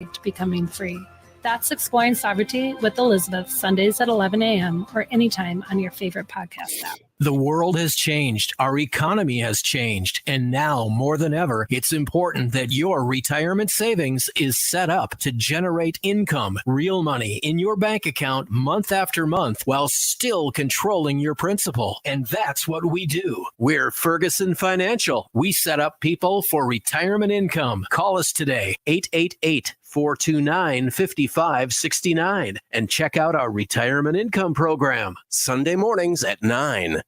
to becoming free. That's Exploring Sovereignty with Elizabeth, Sundays at 11 a.m. or anytime on your favorite podcast app. The world has changed. Our economy has changed. And now, more than ever, it's important that your retirement savings is set up to generate income, real money in your bank account month after month while still controlling your principal. And that's what we do. We're Ferguson Financial. We set up people for retirement income. Call us today, 888-429-5569, and check out our retirement income program, Sunday mornings at 9.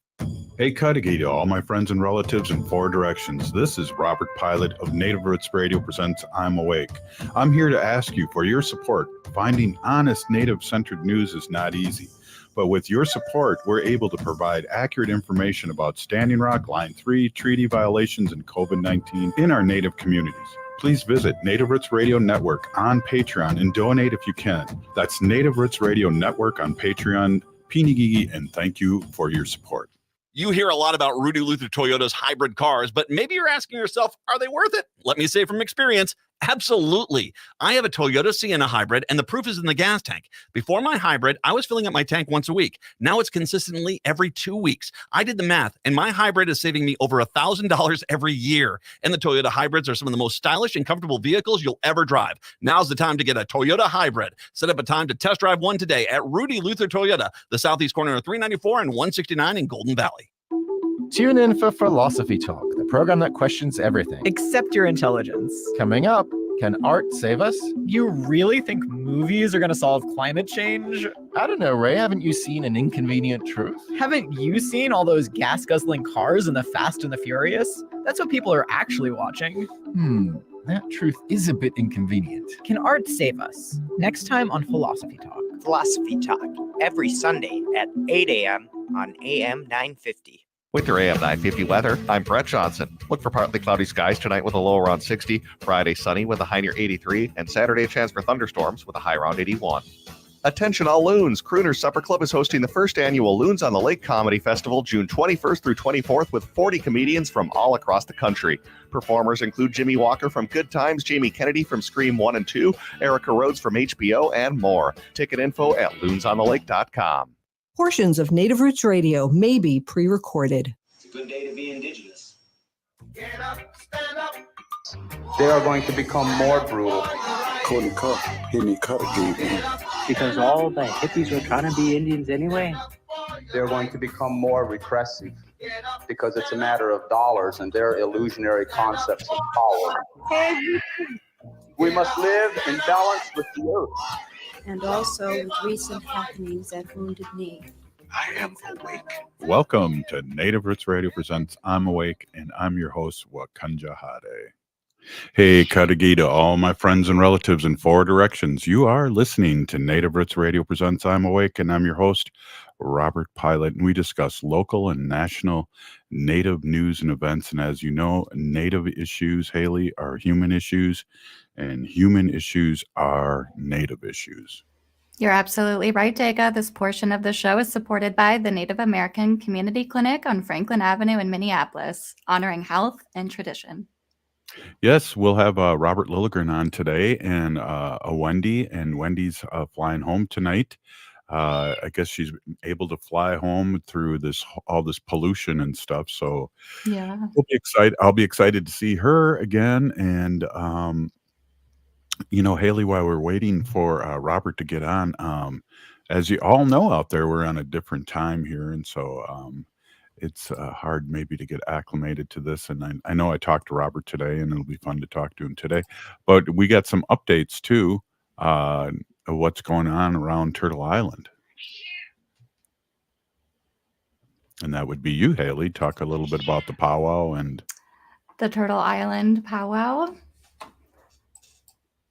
Hey, Cudahy to all my friends and relatives in four directions. This is Robert Pilot of Native Roots Radio presents I'm Awake. I'm here to ask you for your support. Finding honest Native-centered news is not easy. But with your support, we're able to provide accurate information about Standing Rock, Line 3, treaty violations, and COVID-19 in our Native communities. Please visit Native Roots Radio Network on Patreon and donate if you can. That's Native Roots Radio Network on Patreon. Pinigigi, and thank you for your support. You hear a lot about Rudy Luther Toyota's hybrid cars, but maybe you're asking yourself, are they worth it? Let me say from experience, absolutely. I have a Toyota Sienna hybrid, and the proof is in the gas tank. Before my hybrid, I was filling up my tank once a week. Now it's consistently every 2 weeks. I did the math, and my hybrid is saving me over $1,000 every year. And the Toyota hybrids are some of the most stylish and comfortable vehicles you'll ever drive. Now's the time to get a Toyota hybrid. Set up a time to test drive one today at Rudy Luther Toyota, the southeast corner of 394 and 169 in Golden Valley. Tune in for Philosophy Talk, the program that questions everything except your intelligence. Coming up, can art save us? You really think movies are going to solve climate change? I don't know, Ray. Haven't you seen An Inconvenient Truth? Haven't you seen all those gas-guzzling cars in the Fast and the Furious? That's what people are actually watching. That truth is a bit inconvenient. Can art save us? Next time on Philosophy Talk. Philosophy Talk, every Sunday at 8 a.m. on AM 950. With your AM 950 weather, I'm Brett Johnson. Look for partly cloudy skies tonight with a low around 60, Friday sunny with a high near 83, and Saturday a chance for thunderstorms with a high around 81. Attention all loons! Crooners Supper Club is hosting the first annual Loons on the Lake Comedy Festival June 21st through 24th with 40 comedians from all across the country. Performers include Jimmy Walker from Good Times, Jamie Kennedy from Scream 1 and 2, Erica Rhodes from HBO, and more. Ticket info at loonsonthelake.com. Portions of Native Roots Radio may be pre-recorded. It's a good day to be indigenous. Get up, stand up. They are going to become more brutal. Because all the hippies were trying to be Indians anyway. They're going to become more repressive because it's a matter of dollars and their illusionary concepts of power. We must live in balance with the earth. And also with recent happenings at Wounded Knee. I am awake. Welcome to Native Roots Radio presents I'm Awake, and I'm your host, Wakanja Hade. Hey, Cudahy to all my friends and relatives in four directions. You are listening to Native Roots Radio presents I'm Awake, and I'm your host, Robert Pilot, and we discuss local and national Native news and events. And as you know, Native issues, Haley, are human issues, and human issues are Native issues. You're absolutely right, Dega. This portion of the show is supported by the Native American Community Clinic on Franklin Avenue in Minneapolis, honoring health and tradition. Yes, we'll have Robert Lilligren on today, and Wendy, and Wendy's flying home tonight. I guess she's able to fly home through all this pollution and stuff. So yeah, I'll be excited to see her again. And Haley, while we're waiting for Robert to get on, as you all know out there, we're on a different time here, and so it's hard maybe to get acclimated to this. And I know I talked to Robert today, and it'll be fun to talk to him today. But we got some updates too. What's going on around Turtle Island. And that would be you, Haley. Talk a little bit about the powwow and the Turtle Island powwow.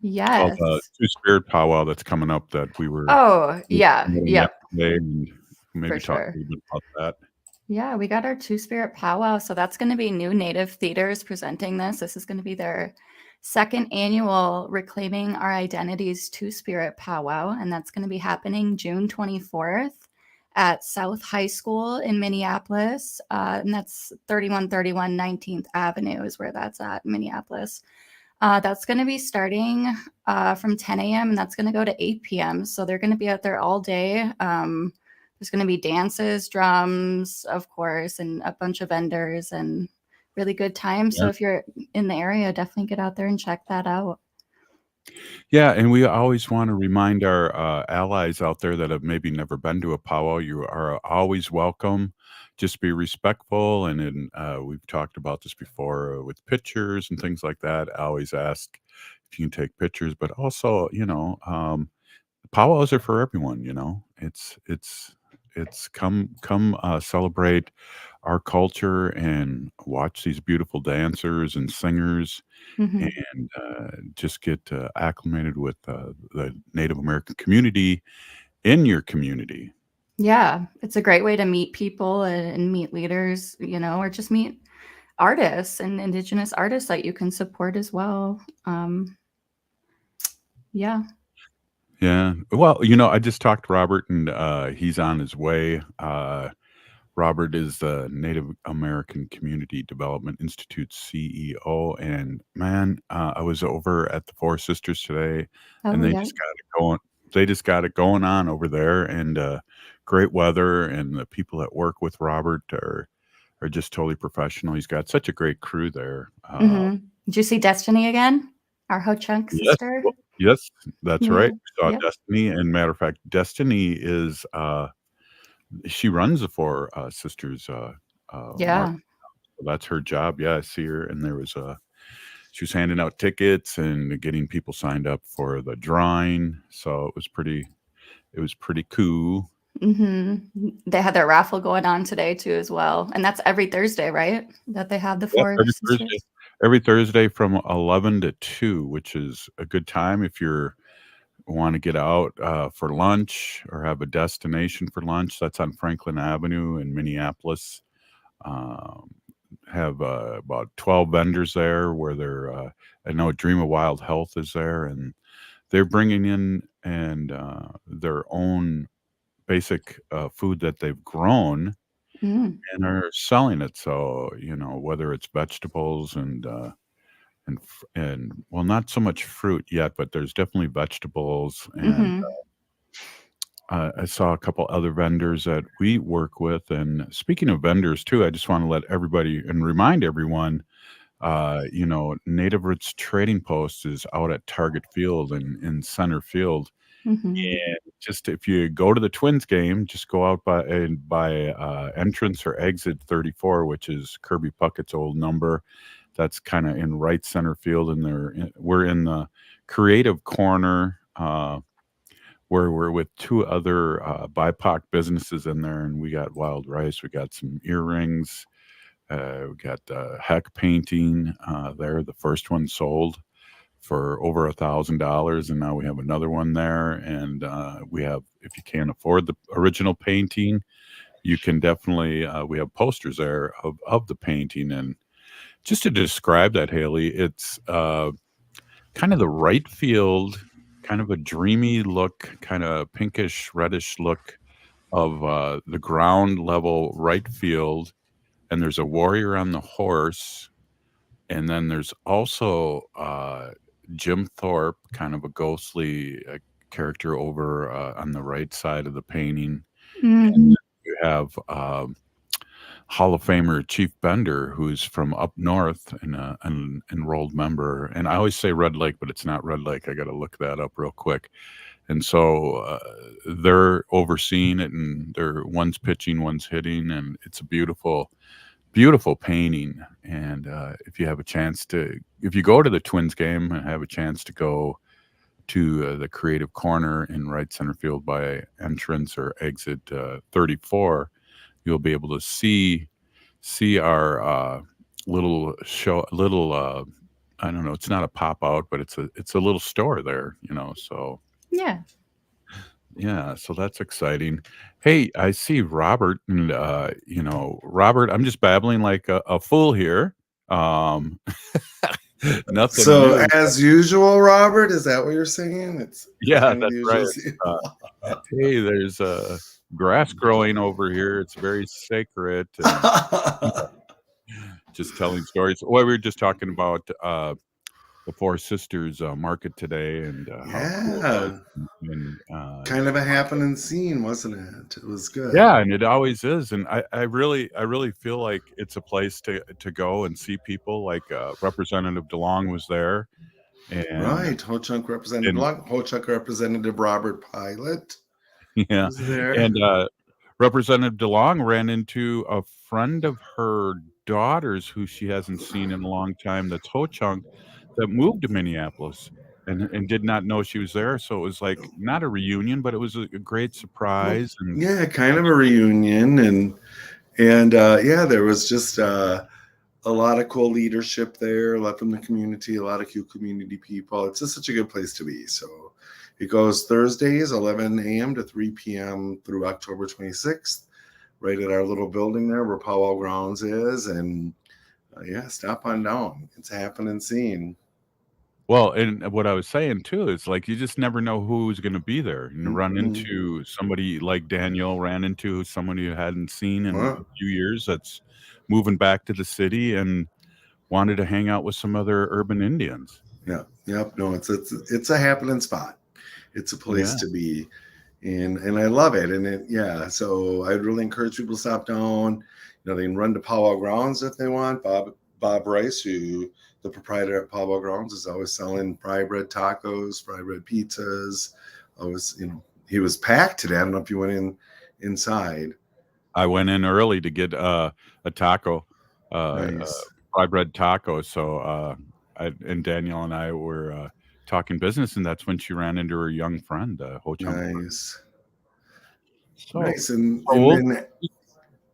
Yes. The Two-Spirit powwow that's coming up that we were. Oh, yeah. Yep. And maybe For talk sure. a little bit about that. Yeah, we got our Two-Spirit powwow. So that's going to be new Native theaters presenting this. This is going to be their second annual Reclaiming Our Identities Two-Spirit powwow. And that's going to be happening June 24th at South High School in Minneapolis. And that's 3131 19th Avenue is where that's at, Minneapolis. That's going to be starting from 10 a.m. and that's going to go to 8 p.m. So they're going to be out there all day. There's going to be dances, drums, of course, and a bunch of vendors and really good time. So if you're in the area, definitely get out there and check that out. Yeah, and we always want to remind our allies out there that have maybe never been to a powwow, you are always welcome. Just be respectful. And we've talked about this before with pictures and things like that. I always ask if you can take pictures, but also, powwows are for everyone. It's come celebrate our culture and watch these beautiful dancers and singers Mhm. and just get acclimated with the Native American community in your community. Yeah, it's a great way to meet people and meet leaders, or just meet artists and indigenous artists that you can support as well. Yeah. Yeah. Well, I just talked to Robert and he's on his way. Robert is the Native American Community Development Institute CEO. And man, I was over at the Four Sisters today and Oh, they yeah. just got it going. They just got it going on over there and great weather. And the people that work with Robert are just totally professional. He's got such a great crew there. Did you see Destiny again? Our Ho Chunk Yes, sister? yes, that's Yeah. right. We saw Yep. Destiny. And matter of fact, Destiny is she runs the Four Sisters Yeah. market. So that's her job. Yeah, I see her. And she was handing out tickets and getting people signed up for the drawing. So it was pretty cool. They had their raffle going on today too as well. And that's every Thursday, right? That they have the Yep, Four every Sisters? Thursday. Every Thursday from 11 to 2, which is a good time if you want to get out for lunch or have a destination for lunch. That's on Franklin Avenue in Minneapolis. Have about 12 vendors there where I know Dream of Wild Health is there, and they're bringing in their own basic food that they've grown Mm. and are selling it. So, whether it's vegetables and well, not so much fruit yet, but there's definitely vegetables. And I saw a couple other vendors that we work with. And speaking of vendors too, I just want to let everybody and remind everyone, Native Roots Trading Post is out at Target Field in center field. And just if you go to the Twins game, just go out by entrance or exit 34, which is Kirby Puckett's old number. That's kind of in right center field, and we're in the creative corner where we're with two other BIPOC businesses in there, and we got wild rice, we got some earrings, we got heck painting there. The first one sold for over $1,000, and now we have another one there. And we have, if you can't afford the original painting, you can definitely we have posters there of the painting. And just to describe that, Haley, it's kind of the right field, kind of a dreamy look, kind of pinkish reddish look of the ground level right field, and there's a warrior on the horse. And then there's also Jim Thorpe, kind of a ghostly character over on the right side of the painting. And then you have Hall of Famer Chief Bender, who's from up north and an enrolled member. And I always say Red Lake, but it's not Red Lake. I got to look that up real quick. And so they're overseeing it, and one's pitching, one's hitting, and it's a beautiful painting. And if you go to the Twins game and have a chance to go to the creative corner in right center field by entrance or exit 34, you'll be able to see our little show, I don't know, it's not a pop out, but it's a little store there, so yeah, so that's exciting. Hey, I see Robert, and Robert, I'm just babbling like a fool here. Nothing So new. as usual, Robert, is that what you're saying? Yeah, that's right. Hey, there's grass growing over here. It's very sacred. And just telling stories. Well, we were just talking about the Four Sisters market today, and kind of a happening scene, wasn't it? It was good. Yeah, and it always is, and I really feel like it's a place to go and see people. Like Representative DeLong was there, and right, Ho-Chunk Representative Robert Pilot. Yeah, was there. and Representative DeLong ran into a friend of her daughter's who she hasn't seen in a long time. That's Ho-Chunk, that moved to Minneapolis. And did not know she was there, so it was like not a reunion, but it was a great surprise. And yeah, kind of a reunion, and yeah, there was just a lot of cool leadership there, a lot from the community, a lot of cool community people. It's just such a good place to be. So it goes Thursdays, 11 a.m. to 3 p.m. through October 26th, right at our little building there where Powwow Grounds is, and yeah, stop on down. It's a happening scene. Well, and what I was saying too is like you just never know who's going to be there. You run into somebody like Daniel, ran into someone you hadn't seen in a few years that's moving back to the city and wanted to hang out with some other urban Indians. Yeah, yep. No, it's a happening spot. It's a place to be, and I love it. And so I'd really encourage people to stop down. You know, they can run to Powwow Grounds if they want. Bob Rice, the proprietor at Powwow Grounds, is always selling fry bread tacos, fry bread pizzas. He was packed today. I don't know if you went inside. I went in early to get a taco, nice. Fry bread taco. So and Daniel and I were talking business, and that's when she ran into her young friend, Ho-Chunk. Nice. So, nice.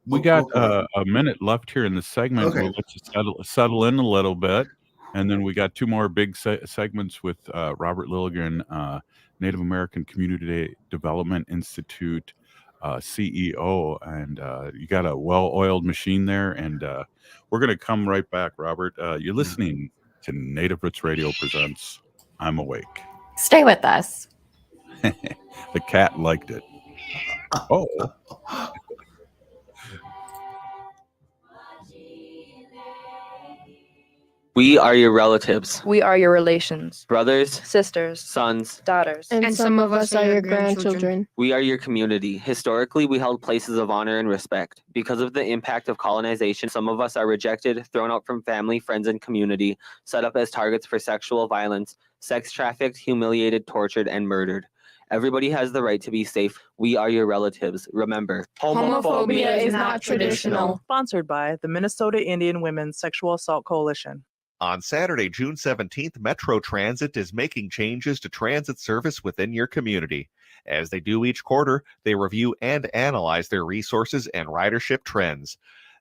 We got a minute left here in the segment. Okay. We'll let you settle in a little bit. And then we got two more big segments with Robert Lilligren, Native American Community Development Institute CEO. And you got a well-oiled machine there. And we're going to come right back, Robert. You're listening to Native Roots Radio presents I'm Awake. Stay with us. The cat liked it. Oh. We are your relatives, We are your relations, brothers, sisters, sons. daughters, And some of us are your grandchildren. We are your community. Historically, we held places of honor and respect. Because of the impact of colonization, some of us are rejected, thrown out from family, friends, and community, set up as targets for sexual violence, sex trafficked, humiliated, tortured, and murdered. Everybody has the right to be safe. We are your relatives. Remember, Homophobia is not traditional. Sponsored by the Minnesota Indian Women's Sexual Assault Coalition. On Saturday, June 17th, Metro Transit is making changes to transit service within your community. As they do each quarter, they review and analyze their resources and ridership trends.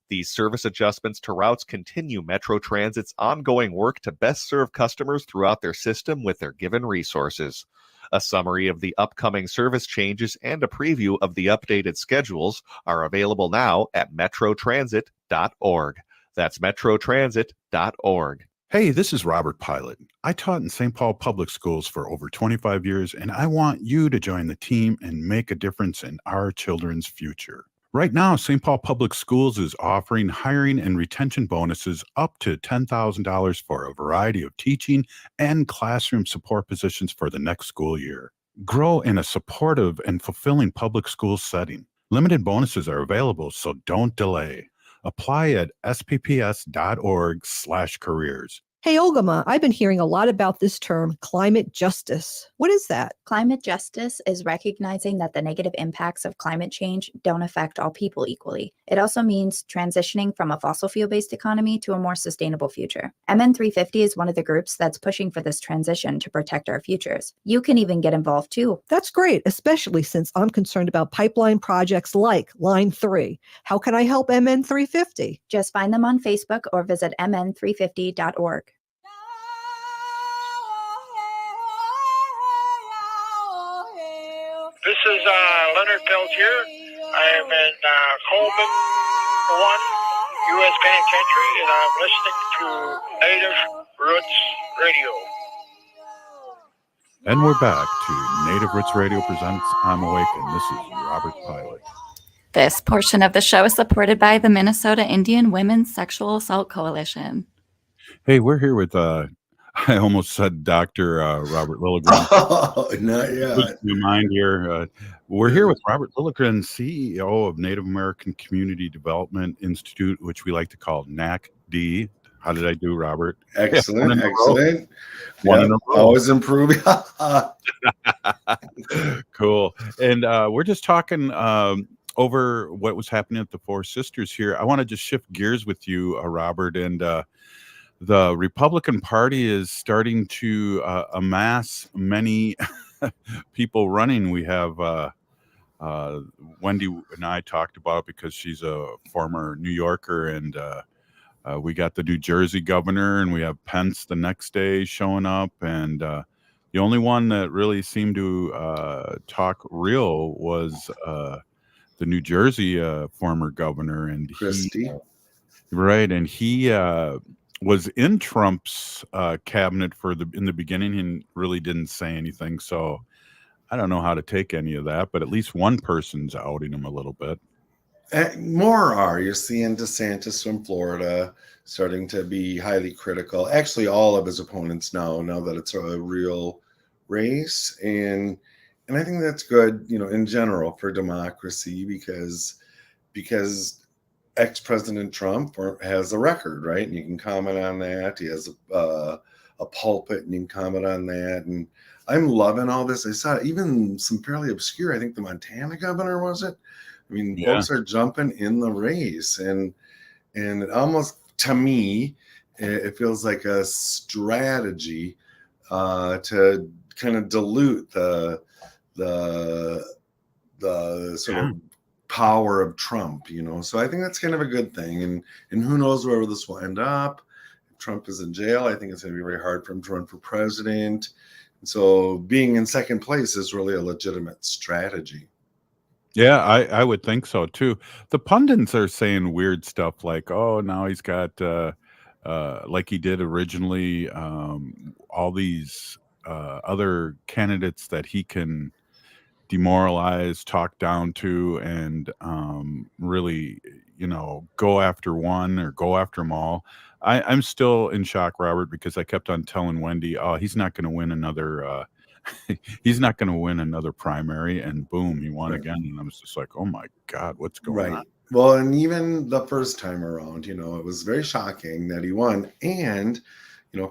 These service adjustments to routes continue Metro Transit's ongoing work to best serve customers throughout their system with their given resources. A summary of the upcoming service changes and a preview of the updated schedules are available now at metrotransit.org. That's metrotransit.org. Hey, this is Robert Pilot. I taught in St. Paul Public Schools for over 25 years, and I want you to join the team and make a difference in our children's future. Right now, St. Paul Public Schools is offering hiring and retention bonuses up to $10,000 for a variety of teaching and classroom support positions for the next school year. Grow in a supportive and fulfilling public school setting. Limited bonuses are available, so don't delay. Apply at spps.org/careers. Hey, Olgama, I've been hearing a lot about this term, climate justice. What is that? Climate justice is recognizing that the negative impacts of climate change don't affect all people equally. It also means transitioning from a fossil fuel-based economy to a more sustainable future. MN350 is one of the groups that's pushing for this transition to protect our futures. You can even get involved too. That's great, especially since I'm concerned about pipeline projects like Line 3. How can I help MN350? Just find them on Facebook or visit mn350.org. This is Leonard Peltier. I am in Coleman 1 U.S. Penitentiary, and I'm listening to Native Roots Radio. And we're back to Native Roots Radio presents I'm Awake, and this is Robert Pilot. This portion of the show is supported by the Minnesota Indian Women's Sexual Assault Coalition. Hey, we're here with I almost said Dr. Robert Lilligren. Oh, not Losing yet. my mind here. We're here with Robert Lilligren, CEO of Native American Community Development Institute, which we like to call NACDI. How did I do, Robert? Excellent, One in a row. excellent. One Yeah, in a row. always improving. Cool. And we're just talking over what was happening at the Four Sisters here. I want to just shift gears with you, Robert. And the Republican Party is starting to amass many people running. We have Wendy and I talked about it because she's a former New Yorker, and we got the New Jersey governor, and we have Pence the next day showing up, and the only one that really seemed to talk real was the New Jersey former governor, and Christie. Right, and he was in Trump's cabinet in the beginning and really didn't say anything. So I don't know how to take any of that, but at least one person's outing him a little bit. More are. You're seeing DeSantis from Florida starting to be highly critical. Actually, all of his opponents now that it's a real race, and I think that's good, in general for democracy because ex-President Trump has a record, right? And you can comment on that. He has a pulpit, and you can comment on that. And I'm loving all this. I saw even some fairly obscure. I think the Montana governor, was it? I mean, folks are jumping in the race, and it almost, to me, it feels like a strategy to kind of dilute the sort of power of Trump, So I think that's kind of a good thing, and who knows where this will end up. If Trump is in jail, I think it's going to be very hard for him to run for president. And so being in second place is really a legitimate strategy. Yeah, I would think so too. The pundits are saying weird stuff like, "Oh, now he's got like he did originally, all these other candidates that he can demoralize, talk down to, and really, go after one or go after them all." I'm still in shock, Robert, because I kept on telling Wendy, "Oh, he's not going to win another." He's not going to win another primary, and boom, he won again. And I was just like, "Oh my God, what's going on?" Well, and even the first time around, it was very shocking that he won. And,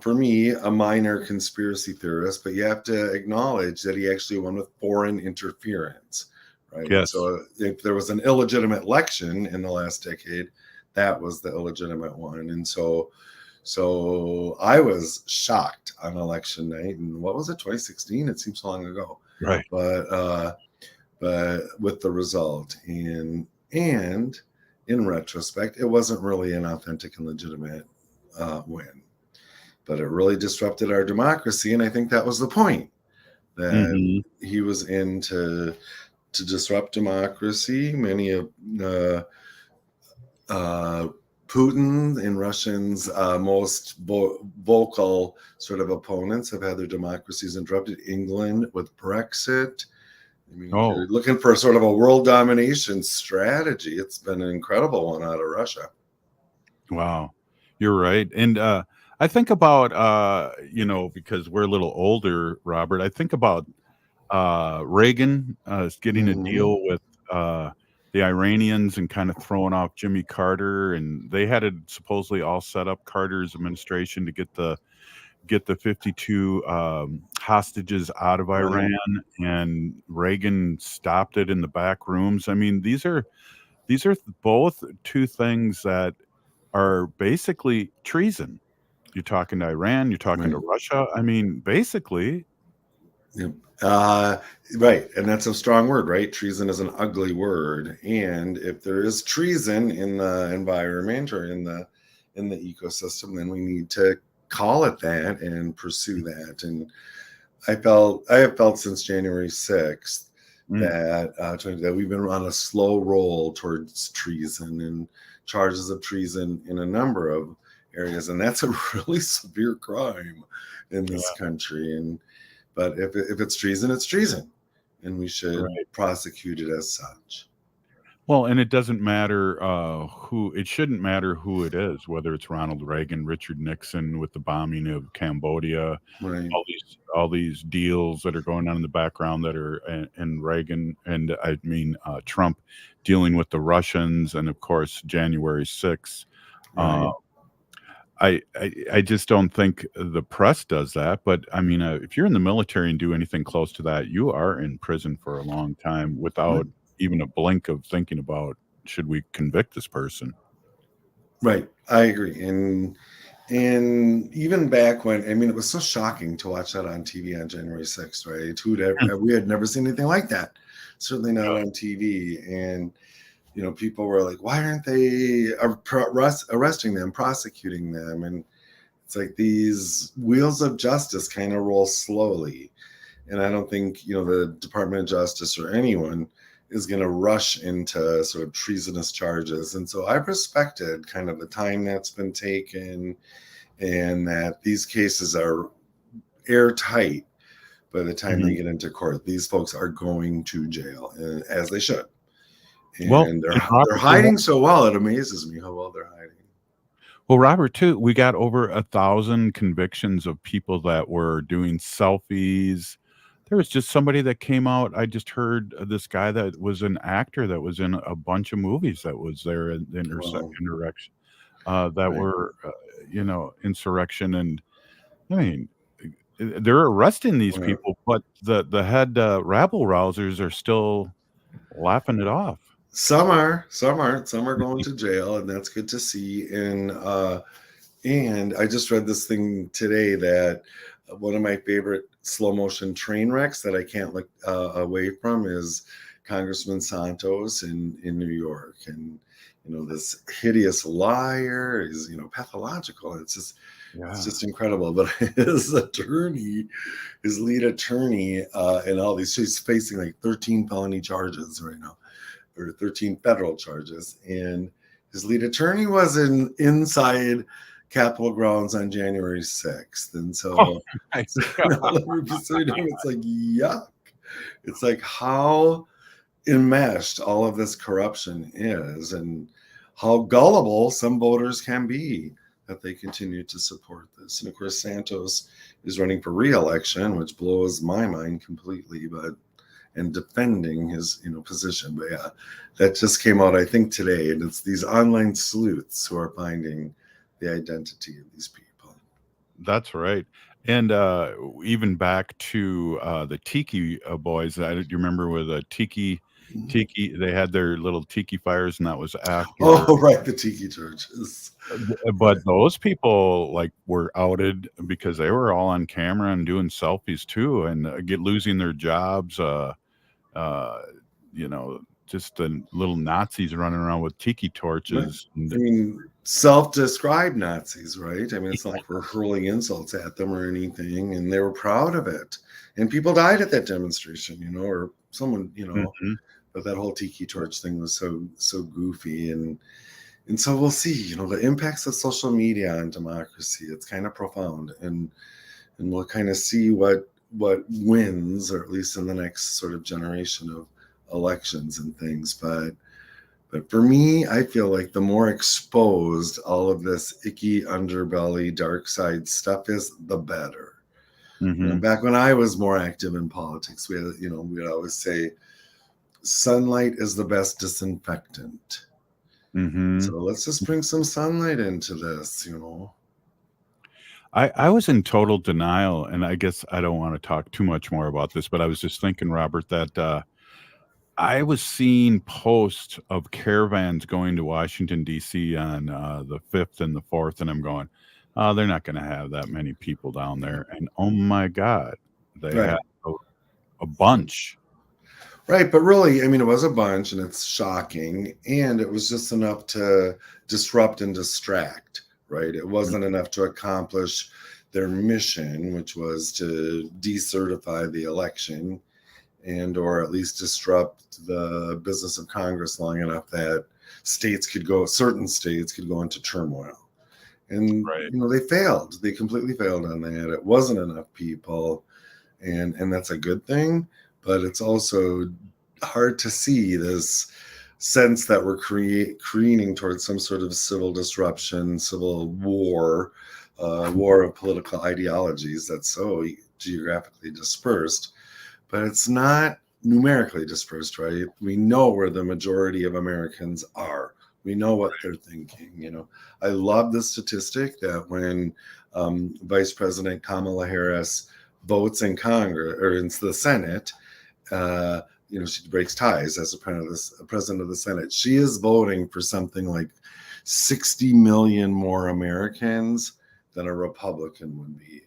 for me, a minor conspiracy theorist, but you have to acknowledge that he actually won with foreign interference, right? Yes. So if there was an illegitimate election in the last decade, that was the illegitimate one. And so I was shocked on election night. And what was it, 2016? It seems so long ago. Right. But with the result, and in retrospect, it wasn't really an authentic and legitimate win. But it really disrupted our democracy. And I think that was the point, that he was in to disrupt democracy. Many of Putin and Russians' most vocal sort of opponents have had their democracies interrupted. England with Brexit. I mean, you're looking for sort of a world domination strategy. It's been an incredible one out of Russia. Wow, you're right. And I think about, because we're a little older, Robert, I think about Reagan getting a deal with the Iranians and kind of throwing off Jimmy Carter, and they had it supposedly all set up, Carter's administration, to get the 52 hostages out of Iran, and Reagan stopped it in the back rooms. I mean, these are both two things that are basically treason. You're talking to Iran, you're talking to Russia. I mean, basically. Right. And that's a strong word, right? Treason is an ugly word. And if there is treason in the environment or in the ecosystem, then we need to call it that and pursue that. And I have felt since January 6th that we've been on a slow roll towards treason and charges of treason in a number of areas. And that's a really severe crime in this country. But if it's treason, it's treason, and we should prosecute it as such. Well, and it doesn't matter it shouldn't matter who it is, whether it's Ronald Reagan, Richard Nixon with the bombing of Cambodia, Right. all these deals that are going on in the background that are and Reagan and I mean Trump dealing with the Russians and of course January 6th. Right. I just don't think the press does that. But I mean, if you're in the military and do anything close to that, you are in prison for a long time without even a blink of thinking about should we convict this person. Right. I agree. And even back when, I mean, it was so shocking to watch that on TV on January 6th, right? We had never seen anything like that. Certainly not on TV. And, people were like, why aren't they arresting them, prosecuting them? And it's like these wheels of justice kind of roll slowly. And I don't think, the Department of Justice or anyone is going to rush into sort of treasonous charges. And so I've respected kind of the time that's been taken and that these cases are airtight by the time they get into court. These folks are going to jail, as they should. And they're hiding so well. It amazes me how well they're hiding. Well, Robert, too, we got over 1,000 convictions of people that were doing selfies. There was just somebody that came out. I just heard this guy that was an actor that was in a bunch of movies that was there in insurrection, were, insurrection. And I mean, they're arresting these people, but the head rabble rousers are still laughing it off. Some are going to jail, and that's good to see. And I just read this thing today that one of my favorite slow motion train wrecks that I can't look away from is Congressman Santos in New York. And, this hideous liar is, pathological. It's just incredible. But his lead attorney, and all these, he's facing like 13 felony charges right now, or 13 federal charges. And his lead attorney was inside Capitol grounds on January 6th. And so it's like, yuck. It's like how enmeshed all of this corruption is and how gullible some voters can be that they continue to support this. And of course, Santos is running for re-election, which blows my mind completely, and defending his position. But yeah, that just came out, I think, today. And it's these online sleuths who are finding the identity of these people. That's right. And even back to the Tiki boys, do you remember with a Tiki, they had their little Tiki fires, and that was after. Oh, right, the Tiki churches. But those people were outed because they were all on camera and doing selfies too, and losing their jobs. Just the little Nazis running around with tiki torches. Right. I mean, self-described Nazis, right? I mean, it's not like we're hurling insults at them or anything, and they were proud of it. And people died at that demonstration, or someone, but that whole tiki torch thing was so goofy. And so we'll see, the impacts of social media on democracy. It's kind of profound, and we'll kind of see what wins, or at least in the next sort of generation of elections and things. But for me, I feel like the more exposed all of this icky underbelly, dark side stuff is, the better. Back when I was more active in politics, we would always say sunlight is the best disinfectant. So let's just bring some sunlight into this, I was in total denial, and I guess I don't want to talk too much more about this, but I was just thinking, Robert, that I was seeing posts of caravans going to Washington, D.C. on the 5th and the 4th, and I'm going, they're not going to have that many people down there. And oh my God, they had a bunch. Right, but really, I mean, it was a bunch, and it's shocking, and it was just enough to disrupt and distract. Right, it wasn't enough to accomplish their mission, which was to decertify the election, or at least disrupt the business of Congress long enough that certain states could go into turmoil. And they failed. They completely failed on that. It wasn't enough people, and that's a good thing. But it's also hard to see this sense that we're careening towards some sort of civil disruption, civil war, war of political ideologies that's so geographically dispersed, but it's not numerically dispersed, right? We know where the majority of Americans are. We know what they're thinking. I love the statistic that when Vice President Kamala Harris votes in Congress or in the Senate, she breaks ties as a president of the Senate. She is voting for something like 60 million more Americans than a Republican would be.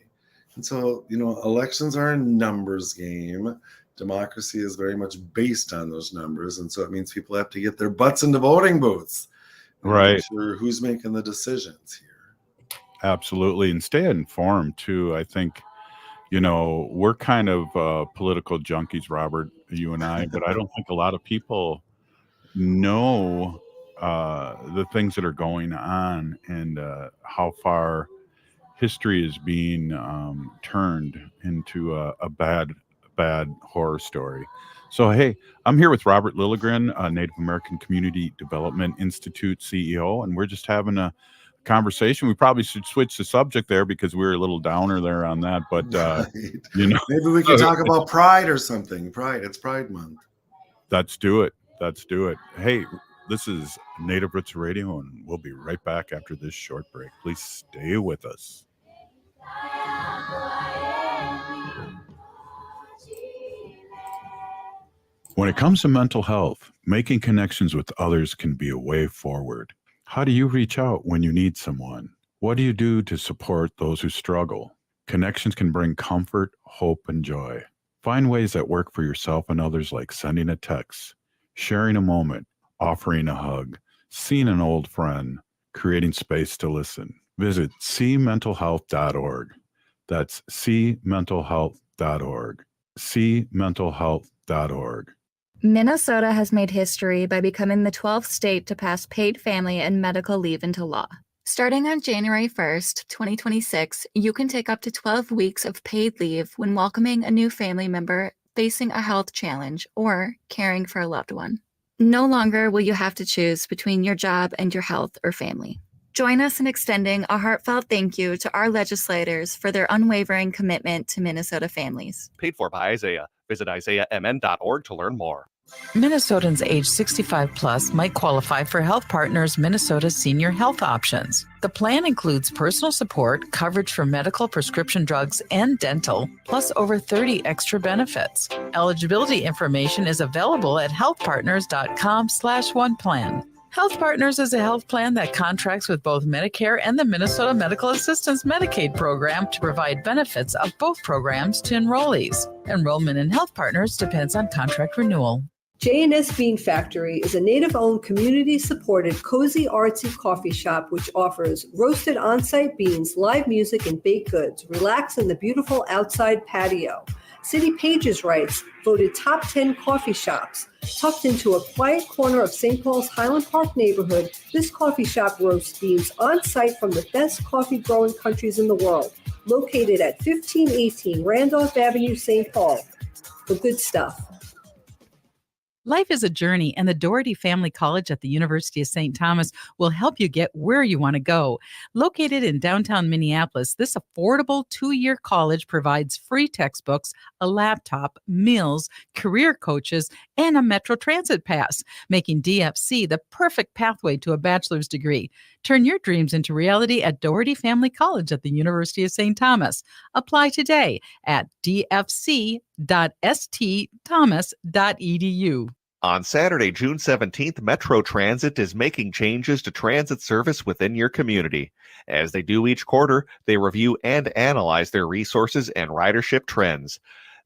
And so, elections are a numbers game. Democracy is very much based on those numbers. And so it means people have to get their butts into voting booths. Right. Make sure who's making the decisions here. Absolutely. And stay informed too. I think, we're kind of political junkies, Robert, you and I, but I don't think a lot of people know the things that are going on and how far history is being turned into a bad horror story. So, hey, I'm here with Robert Lilligren, Native American Community Development Institute CEO, and we're just having a conversation. We probably should switch the subject there because we were a little downer there on that, but maybe we can talk about pride or something. It's Pride Month. Let's do it. Hey, this is Native Roots Radio, and we'll be right back after this short break. Please stay with us. When it comes to mental health, making connections with others can be a way forward. How do you reach out when you need someone? What do you do to support those who struggle? Connections can bring comfort, hope, and joy. Find ways that work for yourself and others, like sending a text, sharing a moment, offering a hug, seeing an old friend, creating space to listen. Visit cmentalhealth.org. That's cmentalhealth.org. cmentalhealth.org. Minnesota has made history by becoming the 12th state to pass paid family and medical leave into law. Starting on January 1st, 2026, you can take up to 12 weeks of paid leave when welcoming a new family member facing a health challenge or caring for a loved one. No longer will you have to choose between your job and your health or family. Join us in extending a heartfelt thank you to our legislators for their unwavering commitment to Minnesota families. Paid for by Isaiah. Visit isaiahmn.org to learn more. Minnesotans age 65 plus might qualify for Health Partners Minnesota Senior Health Options. The plan includes personal support, coverage for medical, prescription drugs, and dental, plus over 30 extra benefits. Eligibility information is available at healthpartners.com/oneplan. Health Partners is a health plan that contracts with both Medicare and the Minnesota Medical Assistance Medicaid program to provide benefits of both programs to enrollees. Enrollment in Health Partners depends on contract renewal. J&S Bean Factory is a Native-owned, community-supported, cozy, artsy coffee shop which offers roasted on-site beans, live music, and baked goods. Relax in the beautiful outside patio. City Pages writes, voted top 10 coffee shops. Tucked into a quiet corner of St. Paul's Highland Park neighborhood, this coffee shop roasts beans on-site from the best coffee-growing countries in the world. Located at 1518 Randolph Avenue, St. Paul. The good stuff. Life is a journey, and the Doherty Family College at the University of St. Thomas will help you get where you want to go. Located in downtown Minneapolis, this affordable 2-year college provides free textbooks, a laptop, meals, career coaches, and a Metro Transit pass, making DFC the perfect pathway to a bachelor's degree. Turn your dreams into reality at Doherty Family College at the University of St. Thomas. Apply today at dfc.stthomas.edu. On Saturday, June 17th, Metro Transit is making changes to transit service within your community. As they do each quarter, they review and analyze their resources and ridership trends.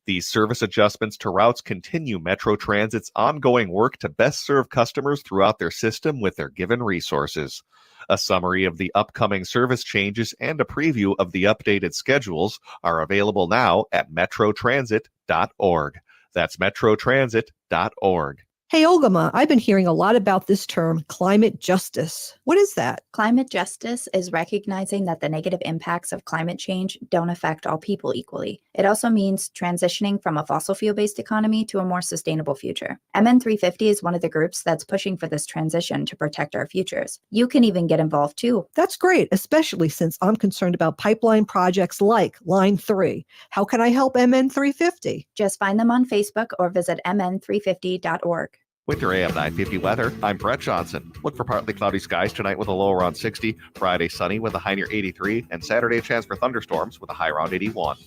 These service adjustments to routes continue Metro Transit's ongoing work to best serve customers throughout their system with their given resources. A summary of the upcoming service changes and a preview of the updated schedules are available now at metrotransit.org. That's metrotransit.org. Hey, Olgama, I've been hearing a lot about this term, climate justice. What is that? Climate justice is recognizing that the negative impacts of climate change don't affect all people equally. It also means transitioning from a fossil fuel-based economy to a more sustainable future. MN350 is one of the groups that's pushing for this transition to protect our futures. You can even get involved too. That's great, especially since I'm concerned about pipeline projects like Line 3. How can I help MN350? Just find them on Facebook or visit mn350.org. With your AM 950 weather, I'm Brett Johnson. Look for partly cloudy skies tonight with a low around 60, Friday sunny with a high near 83, and Saturday a chance for thunderstorms with a high around 81.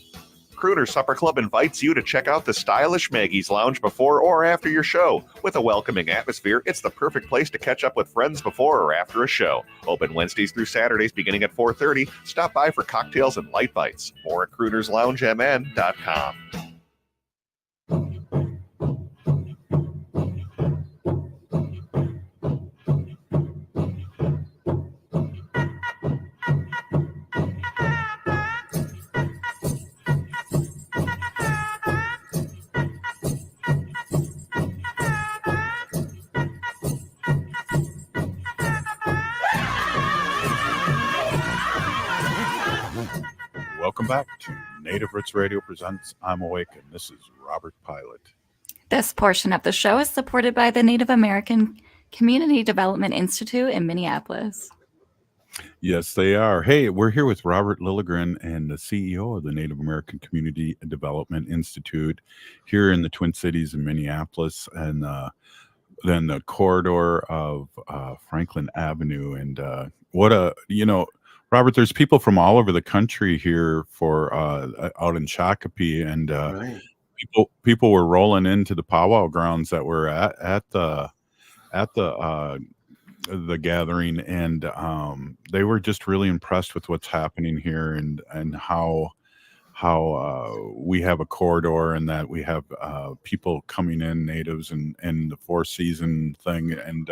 Crooners Supper Club invites you to check out the stylish Maggie's Lounge before or after your show. With a welcoming atmosphere, it's the perfect place to catch up with friends before or after a show. Open Wednesdays through Saturdays beginning at 4:30. Stop by for cocktails and light bites. More at croonersloungemn.com. Welcome back to Native Roots Radio Presents I'm Awake, and this is Robert Pilot. This portion of the show is supported by the Native American Community Development Institute in Minneapolis. Yes, they are. Hey, we're here with Robert Lilligren and the CEO of the Native American Community Development Institute here in the Twin Cities in Minneapolis, and then the corridor of Franklin Avenue. And Robert, there's people from all over the country here for out in Shakopee, and Right. people were rolling into the powwow grounds that were at the gathering, and they were just really impressed with what's happening here, and how we have a corridor, and that we have people coming in, natives, and the Four Season thing, and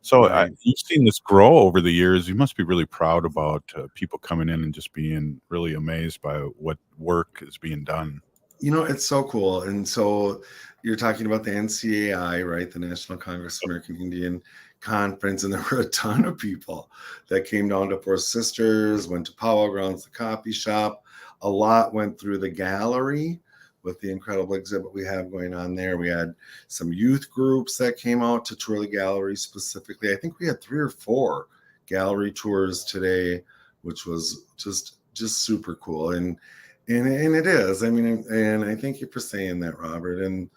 so Right. you've seen this grow over the years. You must be really proud about people coming in and just being really amazed by what work is being done. It's so cool. And so you're talking about the NCAI, right? The National Congress of American Indian Conference. And there were a ton of people that came down to Four Sisters, went to Powwow Grounds, the coffee shop. A lot went through the gallery with the incredible exhibit we have going on there. We had some youth groups that came out to tour the gallery specifically. I think we had 3 or 4 gallery tours today, which was just super cool. And it is. I mean, and I thank you for saying that, Robert. And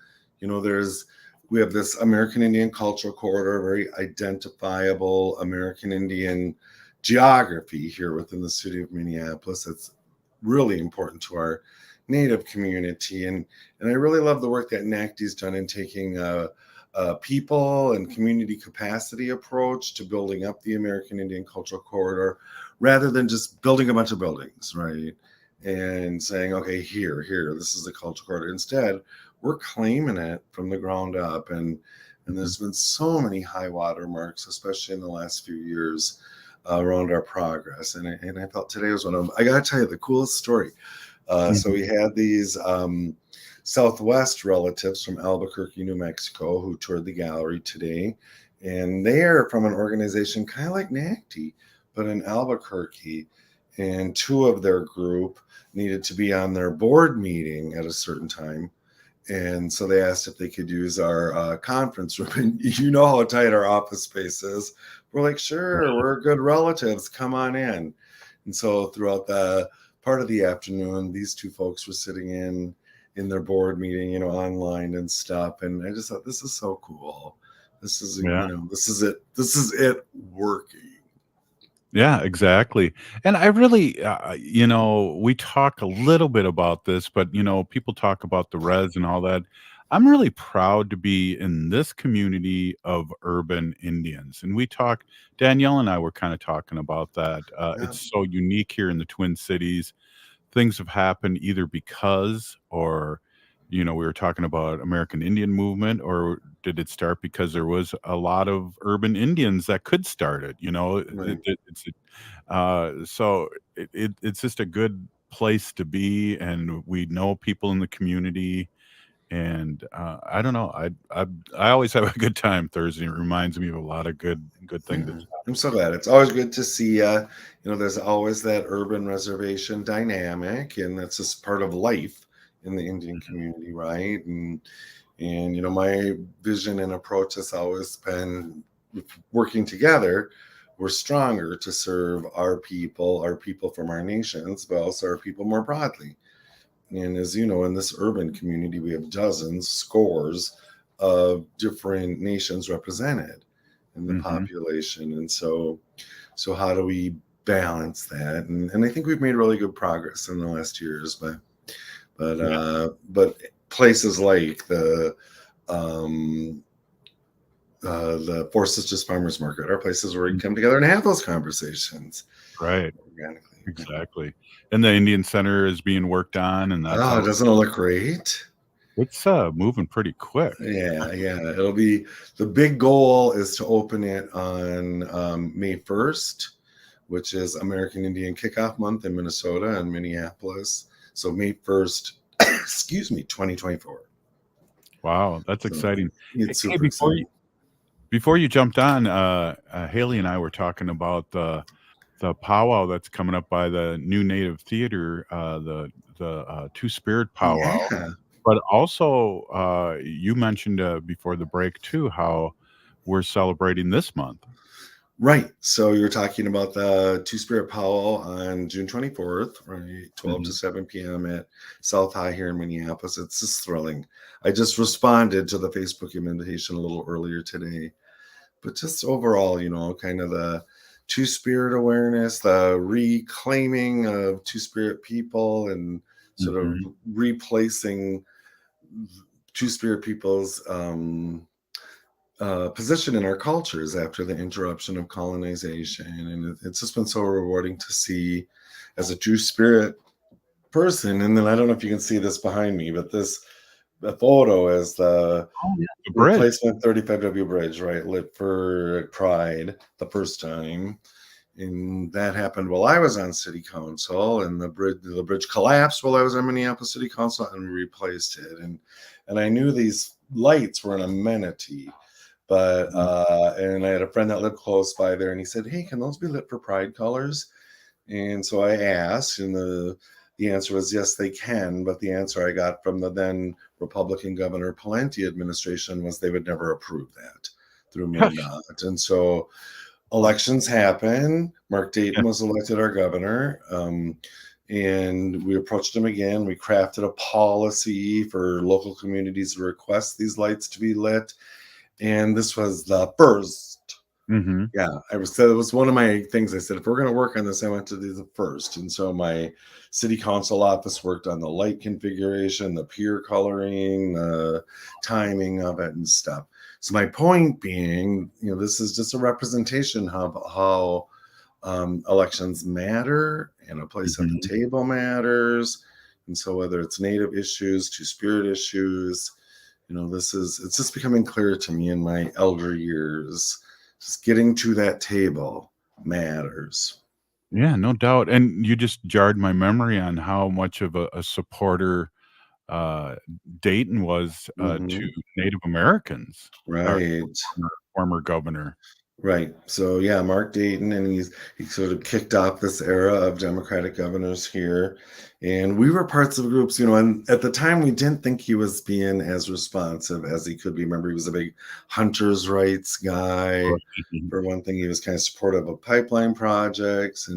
we have this American Indian Cultural Corridor, very identifiable American Indian geography here within the city of Minneapolis. That's really important to our Native community, and I really love the work that NACDI's done in taking a people and community capacity approach to building up the American Indian Cultural Corridor, rather than just building a bunch of buildings, right? And saying, okay, here, this is the cultural corridor. Instead, we're claiming it from the ground up, and there's been so many high water marks, especially in the last few years, around our progress. And I felt today was one of them. I got to tell you the coolest story. So we had these Southwest relatives from Albuquerque, New Mexico, who toured the gallery today. And they are from an organization kind of like NACDI, but in Albuquerque. And 2 of their group needed to be on their board meeting at a certain time. And so they asked if they could use our conference room. And you know how tight our office space is. We're like, sure, we're good relatives. Come on in. And so throughout the part of the afternoon, these 2 folks were sitting in their board meeting, online and stuff. And I just thought, this is so cool. This is, this is it. This is it working. Yeah, exactly. And I really, we talk a little bit about this, but, people talk about the res and all that. I'm really proud to be in this community of urban Indians. And Danielle and I were kind of talking about that. It's so unique here in the Twin Cities. Things have happened either because, or, we were talking about American Indian movement, or did it start because there was a lot of urban Indians that could start it? Right. So it's just a good place to be, and we know people in the community, And I don't know. I always have a good time Thursday. It reminds me of a lot of good things. Yeah, I'm so glad. It's always good to see. There's always that urban reservation dynamic, and that's just part of life in the Indian community, right? And my vision and approach has always been working together. We're stronger to serve our people from our nations, but also our people more broadly. And as you know, in this urban community, we have dozens, scores of different nations represented in the population. And so how do we balance that? And I think we've made really good progress in the last years, but places like the Four Sisters Farmers Market are places where we can come together and have those conversations. Right. Organically. Exactly. And the Indian Center is being worked on, and that's doesn't it look great? It's moving pretty quick. Yeah. It'll be, the big goal is to open it on May 1st, which is American Indian Kickoff Month in Minnesota and Minneapolis. So May 1st, 2024. Wow, that's exciting. It's super exciting. Before you jumped on, Haley and I were talking about the powwow that's coming up by the New Native Theater, the Two-Spirit powwow. Yeah. But also, you mentioned before the break too how we're celebrating this month. Right. So you're talking about the Two-Spirit powwow on June 24th, right? 12 to 7 p.m. at South High here in Minneapolis. It's just thrilling. I just responded to the Facebook invitation a little earlier today. But just overall, kind of the Two-Spirit awareness, the reclaiming of Two-Spirit people, and sort of replacing Two-Spirit people's position in our cultures after the interruption of colonization. And it's just been so rewarding to see as a Two-Spirit person. And then I don't know if you can see this behind me, but the photo is the replacement 35W bridge, right? Lit for Pride the first time. And that happened while I was on city council, and the bridge collapsed while I was on Minneapolis City Council, and we replaced it. And I knew these lights were an amenity, but and I had a friend that lived close by there, and he said, "Hey, can those be lit for Pride colors?" And so I asked, and the answer was yes, they can. But the answer I got from the then Republican Governor Pawlenty administration was they would never approve that through MnDOT. And so elections happen. Mark Dayton was elected our governor. And we approached him again. We crafted a policy for local communities to request these lights to be lit. And this was the first. Yeah, it was one of my things. I said, if we're going to work on this, I want to do the first. And so my city council office worked on the light configuration, the pier coloring, the timing of it and stuff. So my point being, this is just a representation of how elections matter, and a place at the table matters. And so whether it's Native issues, Two-Spirit issues, it's just becoming clear to me in my elder years. Just getting to that table matters. Yeah, no doubt. And you just jarred my memory on how much of a supporter Dayton was to Native Americans. Right. Former governor. Right. So yeah, Mark Dayton, and he sort of kicked off this era of Democratic governors here. And we were parts of groups, and at the time we didn't think he was being as responsive as he could be. Remember, he was a big hunters' rights guy. For one thing, he was kind of supportive of pipeline projects,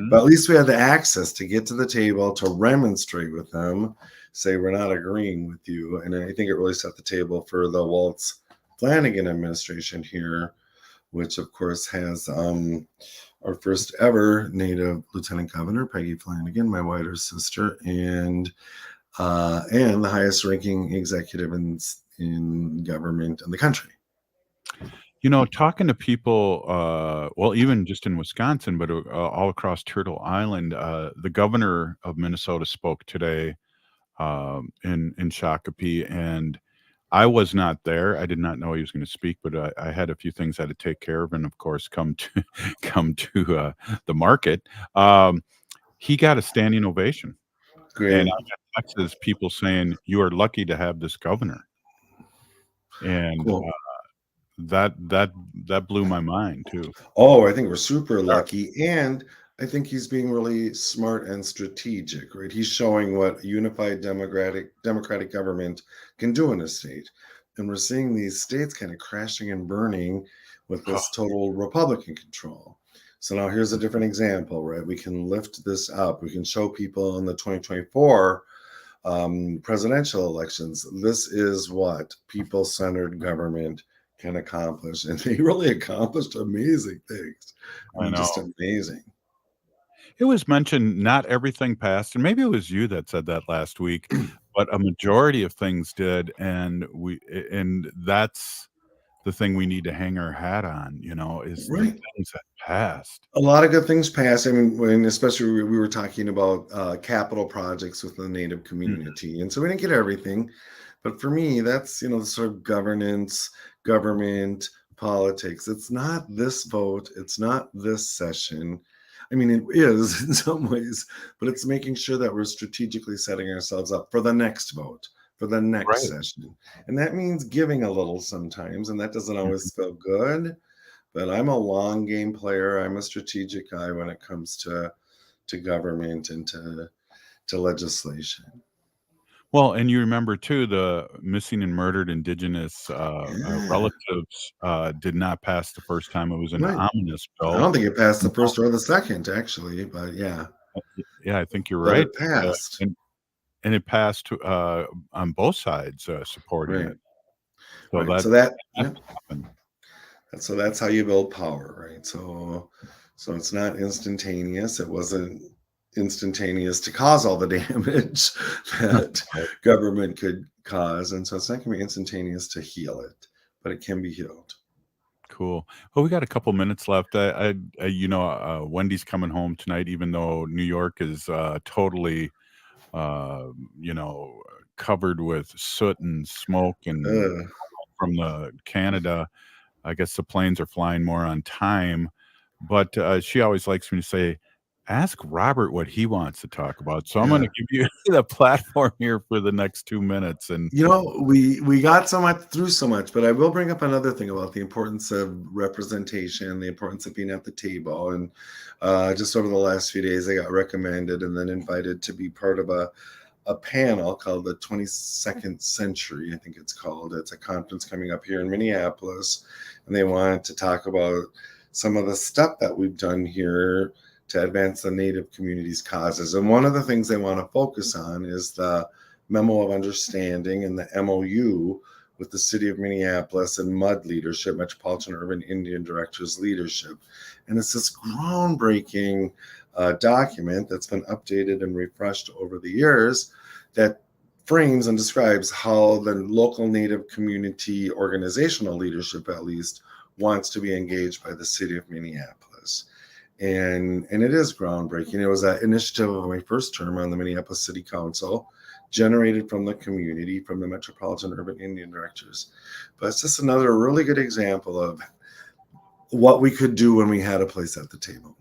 but at least we had the access to get to the table, to remonstrate with them, say we're not agreeing with you. And I think it really set the table for the Waltz Flanagan administration here, which of course has our first ever Native Lieutenant Governor, Peggy Flanagan, my whiter sister, and the highest ranking executive in government in the country. Talking to people, well, even just in Wisconsin, but all across Turtle Island, the governor of Minnesota spoke today in Shakopee, and I was not there. I did not know he was going to speak, but I had a few things I had to take care of, and of course, come to the market. He got a standing ovation. Great. And I got to Texas, people saying you are lucky to have this governor, and Cool. that blew my mind too. Oh, I think we're super lucky, and I think he's being really smart and strategic, right? He's showing what a unified democratic government can do in a state. And we're seeing these states kind of crashing and burning with this total Republican control. So now here's a different example, right? We can lift this up. We can show people in the 2024 presidential elections, this is what people-centered government can accomplish. And they really accomplished amazing things. I know. Just amazing. It was mentioned not everything passed, and maybe it was you that said that last week, but a majority of things did, and that's the thing we need to hang our hat on, is the Right. things that passed. A lot of good things passed. I mean, especially we were talking about capital projects with the Native community. And so we didn't get everything. But for me, that's, the sort of governance, government, politics. It's not this vote. It's not this session. I mean, it is in some ways, but it's making sure that we're strategically setting ourselves up for the next vote, for the next session. And that means giving a little sometimes, and that doesn't always feel good. But I'm a long game player. I'm a strategic guy when it comes to government and to legislation. Well, and you remember too, the missing and murdered Indigenous relatives did not pass the first time. It was an Right. ominous bill. I don't think it passed the first or the second, actually, but yeah. Yeah, I think you're But right. it passed. And it passed on both sides supporting Right. it. So Right. happened. So that's how you build power, right? So it's not instantaneous. It wasn't instantaneous to cause all the damage that government could cause, and so it's not going to be instantaneous to heal it, but it can be healed. Cool. Well, we got a couple minutes left. Wendy's coming home tonight, even though New York is totally, covered with soot and smoke and from the Canada. I guess the planes are flying more on time, but she always likes me to say, ask Robert what he wants to talk about. So I'm going to give you the platform here for the next 2 minutes. And we got through so much, but I will bring up another thing about the importance of representation, the importance of being at the table. And just over the last few days, I got recommended and then invited to be part of a panel called the 22nd Century, I think it's called. It's a conference coming up here in Minneapolis, and they wanted to talk about some of the stuff that we've done here to advance the Native community's causes. And one of the things they want to focus on is the Memo of Understanding and the MOU with the City of Minneapolis and MUD leadership, Metropolitan Urban Indian Directors leadership. And it's this groundbreaking document that's been updated and refreshed over the years that frames and describes how the local Native community organizational leadership, at least, wants to be engaged by the City of Minneapolis. And it is groundbreaking. It was an initiative of my first term on the Minneapolis City Council, generated from the community, from the Metropolitan Urban Indian Directors. But it's just another really good example of what we could do when we had a place at the table.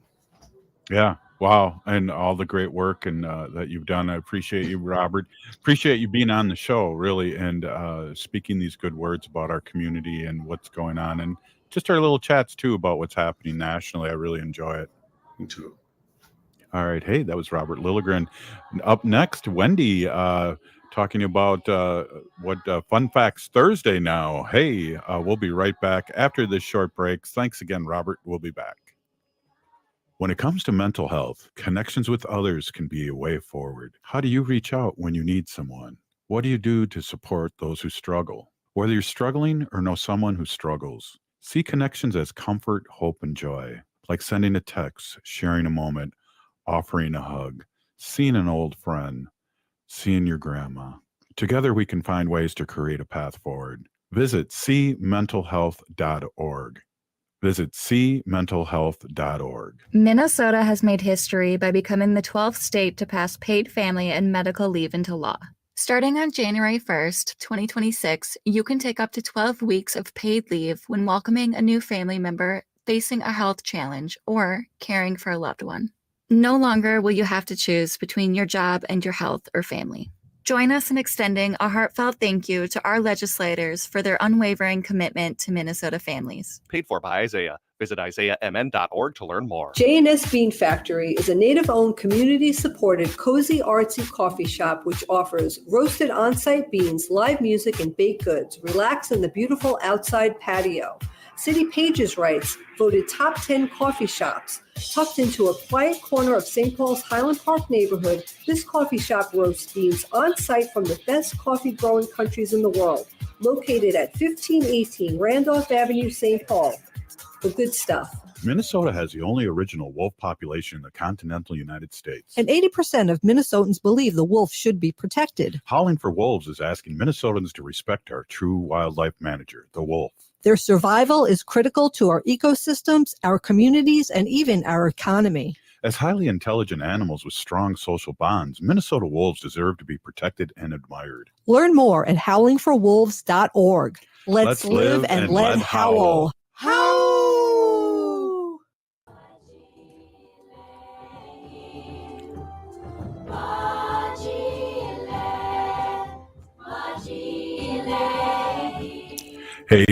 Yeah. Wow. And all the great work and that you've done. I appreciate you, Robert. Appreciate you being on the show, really, and speaking these good words about our community and what's going on, and just our little chats too about what's happening nationally. I really enjoy it. Me too. All right. Hey, that was Robert Lilligren. Up next, Wendy talking about what Fun Facts Thursday now. Hey, we'll be right back after this short break. Thanks again, Robert. We'll be back. When it comes to mental health, connections with others can be a way forward. How do you reach out when you need someone? What do you do to support those who struggle? Whether you're struggling or know someone who struggles, see connections as comfort, hope, and joy, like sending a text, sharing a moment, offering a hug, seeing an old friend, seeing your grandma. Together we can find ways to create a path forward. Visit cmentalhealth.org. Visit cmentalhealth.org. Minnesota has made history by becoming the 12th state to pass paid family and medical leave into law. Starting on January 1st, 2026, you can take up to 12 weeks of paid leave when welcoming a new family member facing a health challenge or caring for a loved one. No longer will you have to choose between your job and your health or family. Join us in extending a heartfelt thank you to our legislators for their unwavering commitment to Minnesota families. Paid for by Isaiah. Visit isaiahmn.org to learn more. J&S Bean Factory is a native-owned, community-supported, cozy, artsy coffee shop which offers roasted on-site beans, live music, and baked goods. Relax in the beautiful outside patio. City Pages writes, voted top 10 coffee shops. Tucked into a quiet corner of St. Paul's Highland Park neighborhood, this coffee shop roasts beans on-site from the best coffee-growing countries in the world. Located at 1518 Randolph Avenue, St. Paul. The good stuff. Minnesota has the only original wolf population in the continental United States. And 80% of Minnesotans believe the wolf should be protected. Howling for Wolves is asking Minnesotans to respect our true wildlife manager, the wolf. Their survival is critical to our ecosystems, our communities, and even our economy. As highly intelligent animals with strong social bonds, Minnesota wolves deserve to be protected and admired. Learn more at howlingforwolves.org. Let's live and let howl. Howl! Hey,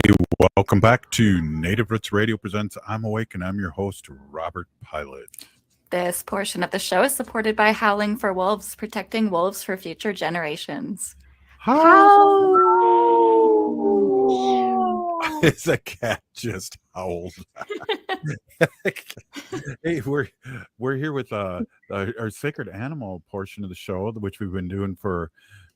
welcome back to Native Roots Radio Presents I'm Awake, and I'm your host, Robert Pilot. This portion of the show is supported by Howling for Wolves, protecting wolves for future generations. It's a cat just howled. Hey, we're here with our sacred animal portion of the show, which we've been doing for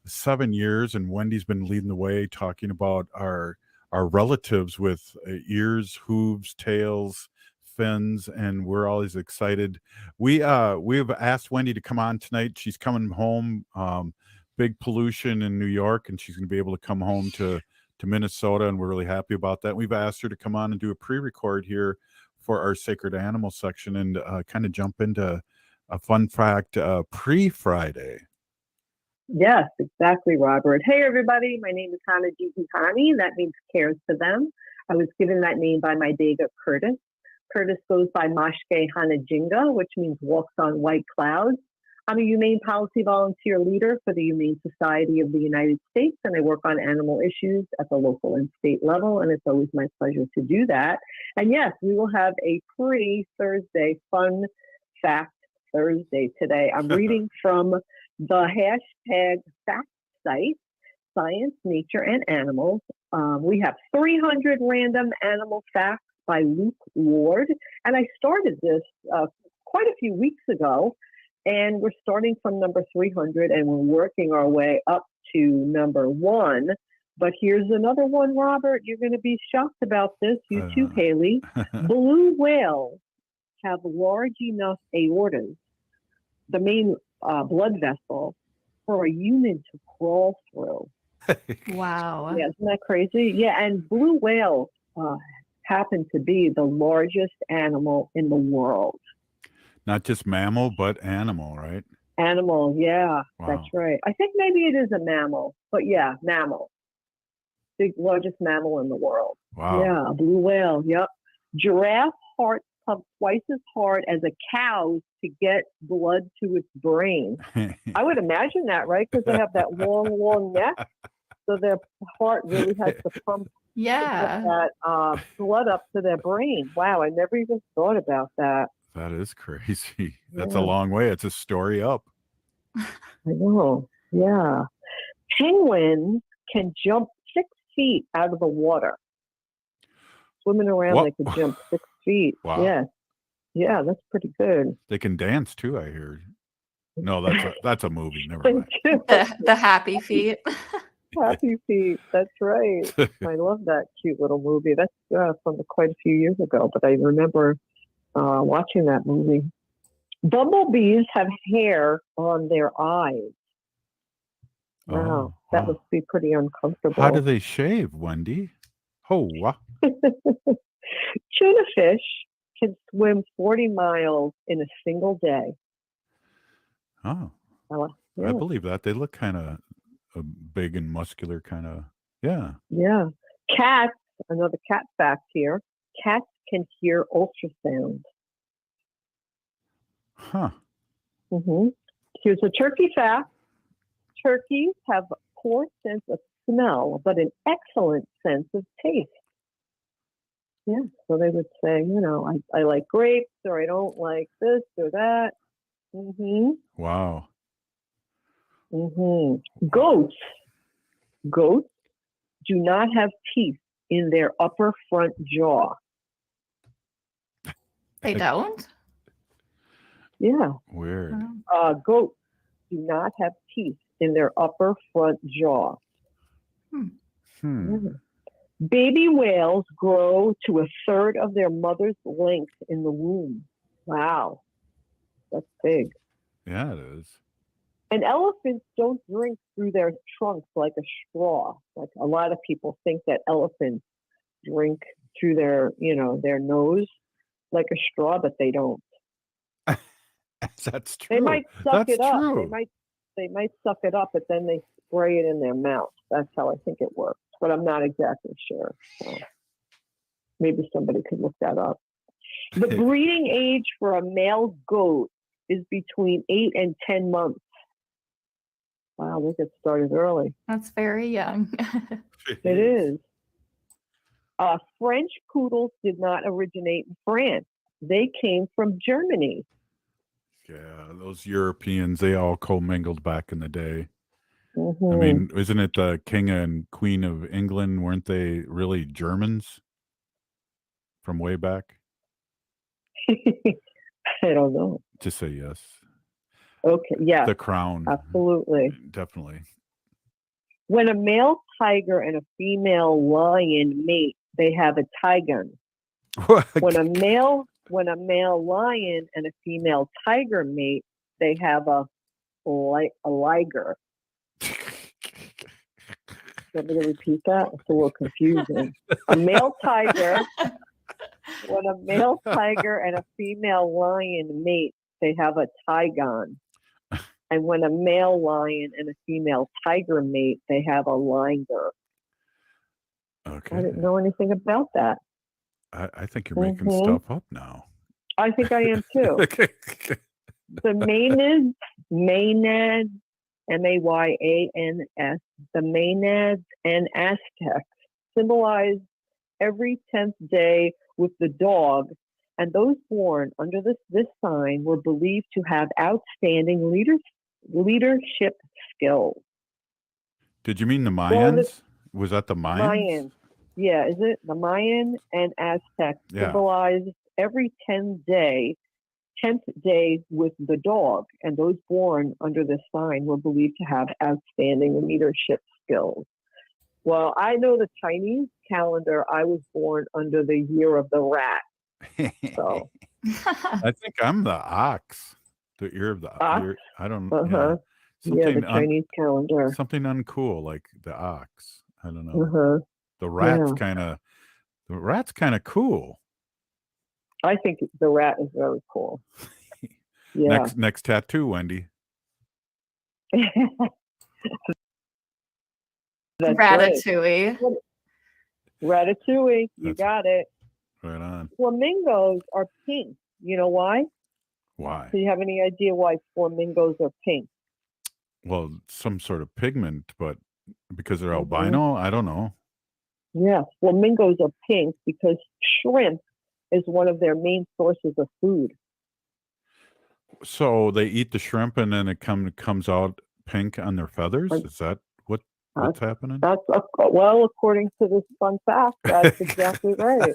7 years, and Wendy's been leading the way talking about our relatives with ears, hooves, tails, fins, and we're always excited. We've asked Wendy to come on tonight. She's coming home. Big pollution in New York, and she's going to be able to come home to Minnesota, and we're really happy about that. We've asked her to come on and do a pre-record here for our sacred animal section and kind of jump into a fun fact pre-Friday. Yes, exactly, Robert. Hey, everybody. My name is Hana Jihani. That means cares for them. I was given that name by my Dega Curtis. Curtis goes by Mashke Hana Jinga, which means walks on white clouds. I'm a humane policy volunteer leader for the Humane Society of the United States, and I work on animal issues at the local and state level, and it's always my pleasure to do that. And yes, we will have a pre-Thursday fun fact Thursday today. I'm reading from the hashtag fact site, Science, Nature, and Animals. We have 300 random animal facts by Luke Ward, and I started this quite a few weeks ago, and we're starting from number 300, and we're working our way up to number 1. But here's another one, Robert. You're going to be shocked about this. You too, Haley. Blue whales have large enough aortas, the main blood vessel, for a human to crawl through. Wow. Yeah, isn't that crazy? Yeah, and blue whales happen to be the largest animal in the world. Not just mammal, but animal, right? Animal, yeah, Wow. that's right. I think maybe it is a mammal, but yeah, mammal. The largest mammal in the world. Wow. Yeah, a blue whale, yep. Giraffe hearts pump twice as hard as a cow's to get blood to its brain. I would imagine that, right? Because they have that long neck. So their heart really has to pump that blood up to their brain. Wow, I never even thought about that. That is crazy. That's Yeah. a long way. It's a story up. I know, yeah. Penguins can jump 6 feet out of the water. Swimming around, What? they can jump 6 feet. Wow. Yeah. Yeah, that's pretty good. They can dance too, I heard. No, that's a movie. Never They mind. do. The happy feet. Happy Feet. That's right. I love that cute little movie. That's from quite a few years ago, but I remember watching that movie. Bumblebees have hair on their eyes. Wow, that must be pretty uncomfortable. How do they shave, Wendy? Oh, wow. Tuna fish can swim 40 miles in a single day. Oh, Yeah. I believe that. They look kind of big and muscular, kind of. Yeah. Yeah. Cats, another cat fact here. Cats can hear ultrasound. Huh. Here's a turkey fact. turkeys have a poor sense of smell, but an excellent sense of taste. Yeah, so they would say, I like grapes, or I don't like this or that. Mm-hmm. Wow. Mm-hmm. Goats do not have teeth in their upper front jaw. They don't? Yeah. Weird. Goats do not have teeth in their upper front jaw. Yeah. Baby whales grow to a third of their mother's length in the womb. Wow. That's big. Yeah, it is. And elephants don't drink through their trunks like a straw. Like a lot of people think that elephants drink through their nose like a straw, but they don't. That's true. They might suck That's it up. true. They might suck it up, but then they spray it in their mouth. That's how I think it works. But I'm not exactly sure. So maybe somebody could look that up. The breeding age for a male goat is between 8 and 10 months. Wow, they get started early. That's very young. It is. French poodles did not originate in France. They came from Germany. Yeah, those Europeans, they all commingled back in the day. Mm-hmm. I mean, isn't it the King and Queen of England? Weren't they really Germans from way back? I don't know. Just say yes. Okay, yeah. The crown. Absolutely. Definitely. When a male tiger and a female lion mate, they have a tigon. When a male lion and a female tiger mate, they have a liger. Want me to repeat that? It's a little confusing. A male tiger, when a male tiger and a female lion mate, they have a tigon. And when a male lion and a female tiger mate, they have a liger. Okay. I didn't know anything about that. I think you're making stuff up now. I think I am too. The Maenads, M-A-Y-A-N-S, the Maenads and Aztecs symbolize every 10th day with the dog, and those born under this sign were believed to have outstanding leadership skills. Did you mean the Mayans? Was that the Mayans? Mayan. Yeah, is it? The Mayan and Aztec symbolized every 10th day with the dog, and those born under this sign were believed to have outstanding leadership skills. Well, I know the Chinese calendar. I was born under the year of the rat. So I think I'm the ox. The ear of the ox. I don't know. Yeah, the Chinese calendar. Something uncool like the ox. I don't know. The rat's kind of cool. I think the rat is very cool. Yeah. Next tattoo, Wendy. Ratatouille. Great. Ratatouille. You got it. Right on. Flamingos are pink. You know why? Why? Do you have any idea why flamingos are pink? Well, some sort of pigment, but because they're albino, I don't know. Yeah, flamingos are pink because shrimp is one of their main sources of food. So they eat the shrimp and then it comes out pink on their feathers? Is that what's happening? That's well, according to this fun fact, that's exactly right.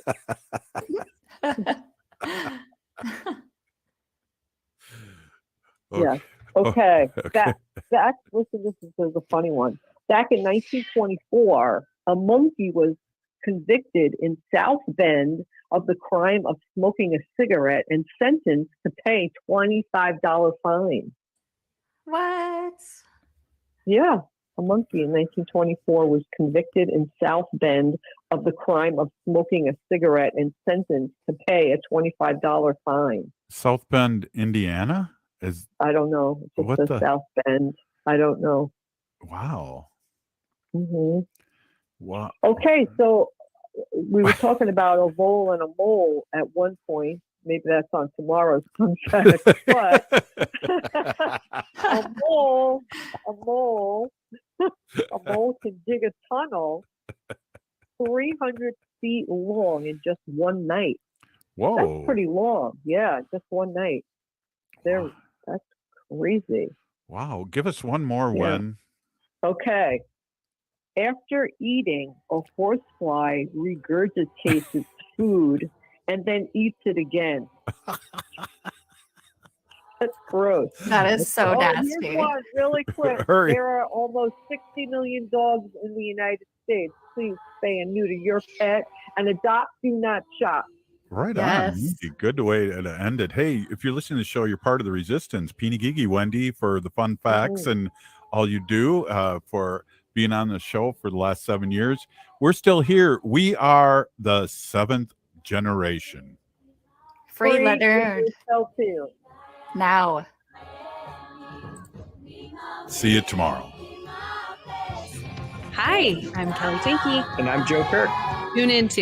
Yeah. Okay. Back. Listen, this is a funny one. Back in 1924, a monkey was convicted in South Bend of the crime of smoking a cigarette and sentenced to pay $25 fine. What? Yeah. A monkey in 1924 was convicted in South Bend of the crime of smoking a cigarette and sentenced to pay a $25 fine. South Bend, Indiana? I don't know. It's the South Bend. I don't know. Wow. Mm-hmm. Wow. Okay, so we were talking about a vole and a mole at one point. maybe that's on tomorrow's fun fact. But a mole can dig a tunnel 300 feet long in just one night. Whoa. That's pretty long. Yeah, just one night. That's crazy. Wow. Give us one more, Yeah. Wen. Okay. After eating, a horsefly regurgitates its food and then eats it again. That's gross. That is so nasty. Here's one really quick. Hurry. There are almost 60 million dogs in the United States. Please spay and neuter your pet and adopt, do not shop. Right Yes. on. Easy. Good way to end it. Hey, if you're listening to the show, you're part of the resistance. Peeny Gigi, Wendy, for the fun facts and all you do, for being on the show for the last 7 years. We're still here. We are the 7th generation. Free Leonard. Too. Now. See you tomorrow. Hi, I'm Kelly Tinky. And I'm Joe Kirk. Tune in to